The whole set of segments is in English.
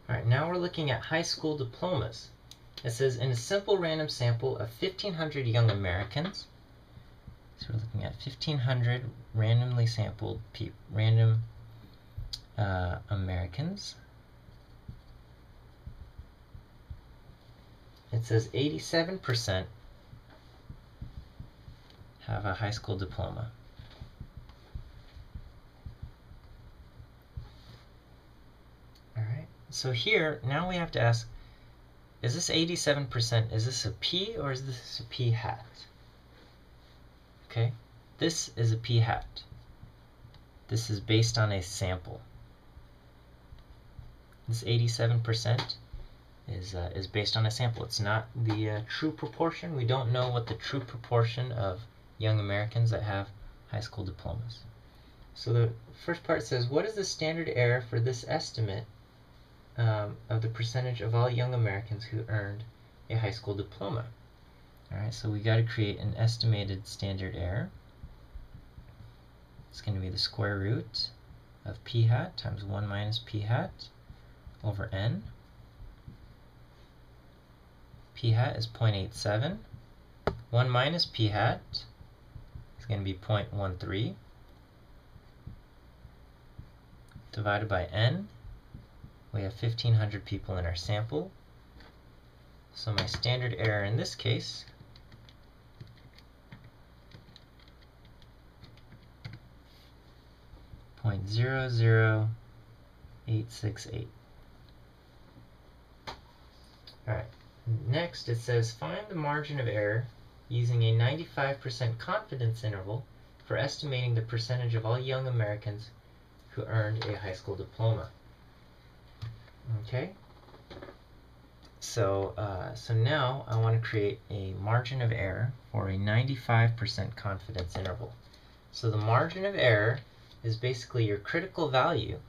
All right, now we're looking at high school diplomas. It says, in a simple random sample of 1,500 young Americans, so we're looking at 1,500 randomly sampled Americans. It says 87% have a high school diploma. All right, so here, now we have to ask, is this 87%, is this a P or is this a P hat? Okay, this is a P hat. This is based on a sample. This 87% is based on a sample. It's not the true proportion. We don't know what the true proportion of young Americans that have high school diplomas. So the first part says, what is the standard error for this estimate of the percentage of all young Americans who earned a high school diploma? All right, so we got to create an estimated standard error. It's going to be the square root of p hat times 1 minus p hat over n. P hat is 0.87. 1 minus p hat is going to be 0.13. Divided by n. We have 1,500 people in our sample. So my standard error in this case is 0.00868. Alright, next it says find the margin of error using a 95% confidence interval for estimating the percentage of all young Americans who earned a high school diploma. Okay, so now I want to create a margin of error for a 95% confidence interval. So the margin of error is basically your critical value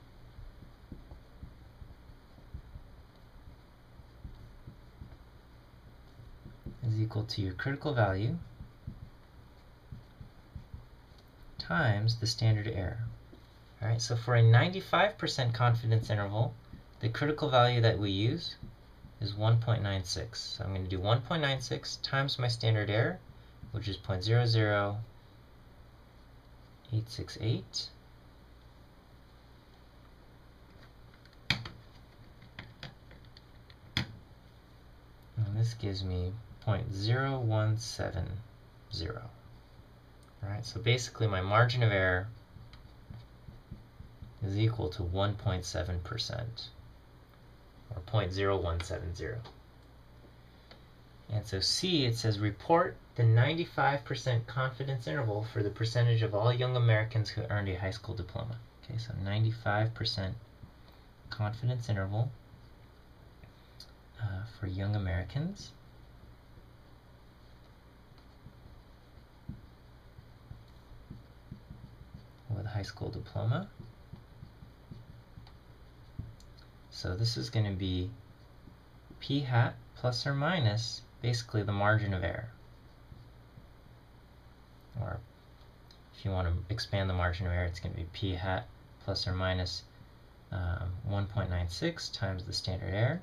is equal to your critical value times the standard error. All right, so for a 95% confidence interval, the critical value that we use is 1.96. So I'm going to do 1.96 times my standard error, which is 0.00868. And this gives me 0.0170. All right, so basically my margin of error is equal to 1.7%, or 0.0170. And so C, it says report the 95% confidence interval for the percentage of all young Americans who earned a high school diploma. Okay, so 95% confidence interval for young Americans. With a high school diploma. So this is going to be p hat plus or minus basically the margin of error. Or if you want to expand the margin of error, it's going to be p hat plus or minus 1.96 times the standard error.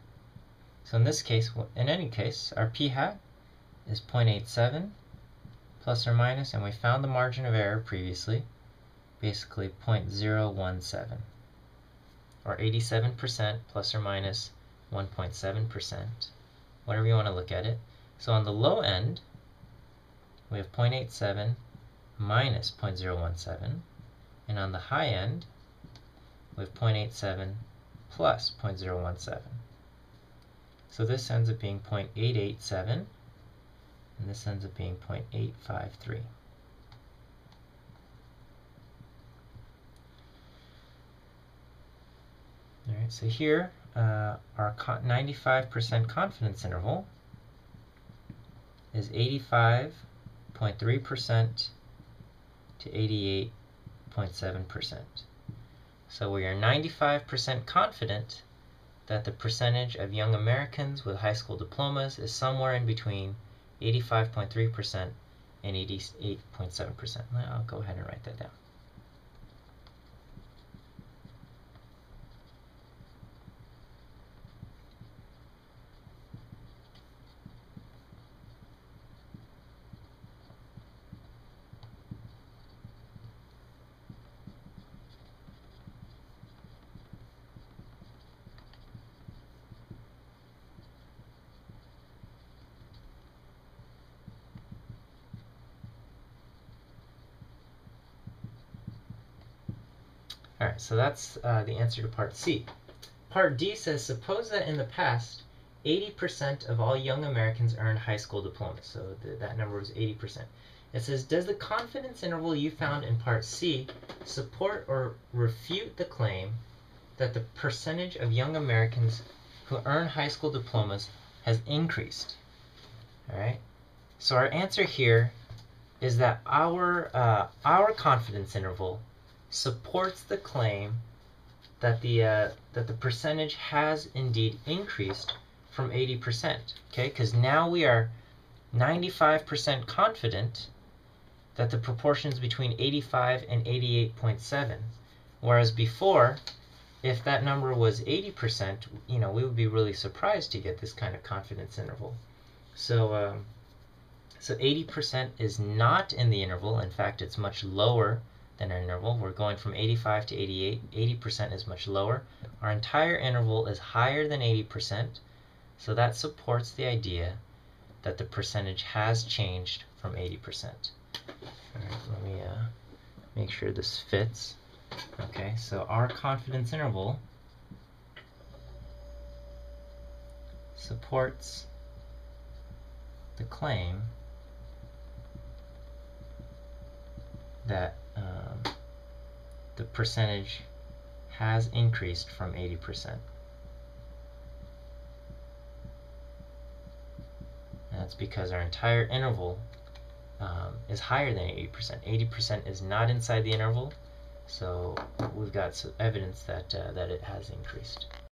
So in this case, in any case, our p hat is 0.87 plus or minus, and we found the margin of error previously, basically 0.017, or 87% plus or minus 1.7%, whatever you want to look at it. So on the low end, we have 0.87 minus 0.017, and on the high end, we have 0.87 plus 0.017. So this ends up being 0.887, and this ends up being 0.853. All right, so here our 95% confidence interval is 85.3% to 88.7%. So we are 95% confident that the percentage of young Americans with high school diplomas is somewhere in between 85.3% and 88.7%. I'll go ahead and write that down. Alright, so that's the answer to part C. Part D says, suppose that in the past, 80% of all young Americans earned high school diplomas. So that number was 80%. It says, does the confidence interval you found in part C support or refute the claim that the percentage of young Americans who earn high school diplomas has increased? Alright, so our answer here is that our confidence interval supports the claim that the percentage has indeed increased from 80%. Okay, because now we are 95% confident that the proportion is between 85 and 88.7, whereas before, if that number was 80%, we would be really surprised to get this kind of confidence interval. So 80% is not in the interval. In fact, it's much lower than our interval. We're going from 85 to 88. 80% is much lower. Our entire interval is higher than 80%, so that supports the idea that the percentage has changed from 80%. All right, let me make sure this fits. Okay, so our confidence interval supports the claim that the percentage has increased from 80%. And that's because our entire interval is higher than 80%. 80% is not inside the interval, so we've got some evidence that it has increased.